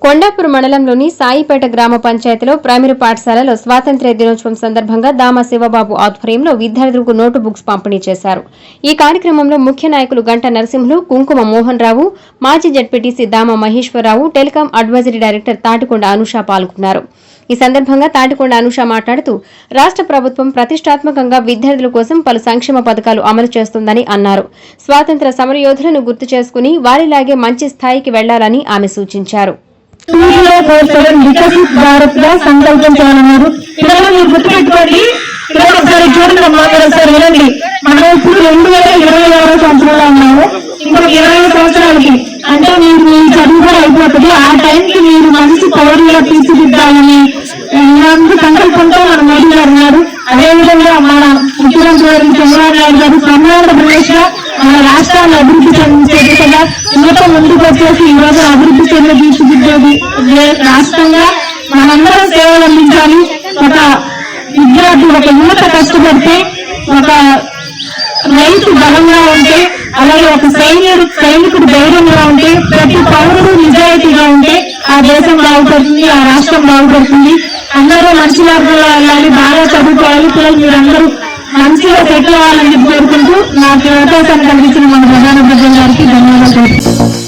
కొండాపూర్ మండలంలోని సాయిపేట గ్రామ పంచాయతీలో ప్రైమరీ పాఠశాలలో స్వాతంత్ర్య దినోత్సవం సందర్భంగా దామ శివబాబు ఆధ్వర్యంలో విద్యార్థులకు నోటు బుక్స్ పంపిణీ చేశారు. ఈ కార్యక్రమంలో ముఖ్య నాయకులు గంట నరసింహులు, కుంకుమ మోహన్ రావు, మాజీ ZPTC Dama Maheswararao, telecom advisory director Tatikonda Anusha పాల్గొన్నారు. ఈ సందర్భంగా తాటికొండ అనుష మాట్లాడుతూ రాష్ట్ర ప్రభుత్వం ప్రతిష్టాత్మకంగా విద్యార్థుల కోసం పలు సంక్షేమ పథకాలు అమలు చేస్తుందని అన్నారు. స్వాతంత్ర్య సమరయోధులను గుర్తు చేసుకుని వారిలాగే మంచి స్థాయికి వెళ్లాలని ఆమె సూచించారు. వికసిత్ భారత్ గా సంకల్పం చేయాలన్నారు. పిల్లలు మీరు గుర్తుపెట్టుకోండి, పిల్లలు ఒకసారి చూడండి అమ్మా, ఒకసారి వినండి. మనం ఇప్పుడు 2026 సంవత్సరంలో ఉన్నాము. ఇంకొక 20 సంవత్సరాలకి అంటే మీరు మీ చదువు కూడా అయిపోతుంది. ఆ టైంకి మీరు మంచి పౌరులుగా తీర్చిదిద్దాలని సంకల్పంతో మన మోడీ గారు ఉన్నారు. అదేవిధంగా మన ముఖ్యమంత్రి గారు చంద్రబాబు నాయుడు గారు ఆంధ్రప్రదేశ్ లో మన రాష్ట్రాన్ని అభివృద్ధి చెందించే దిశగా యువత ముందుకు వచ్చేసి ఈ రోజు అభివృద్ధి చెంది తీర్చిదిద్దేది రాష్ట్రంగా మనందరం సేవలు అందించాలి. ఒక విద్యార్థి, ఒక యువత కష్టపడితే, ఒక రైతు బలంగా ఉంటే, అలాగే ఒక సైనికుడు ధైర్యంగా ఉంటే, ప్రతి పౌరుడు నిజాయితీగా ఉంటే ఆ దేశం బాగుపడుతుంది, ఆ రాష్ట్రం బాగుపడుతుంది. అందరూ మంచి మార్గంలో వెళ్ళాలి, బాగా చదువుకోవాలి. పిల్లలు మీరందరూ మంచిగా సెటిల్ అవ్వాలని కోరుకుంటూ నాకు అవకాశాన్ని కలిగించిన మన ప్రధాన ప్రజల గారికి ధన్యవాదాలు.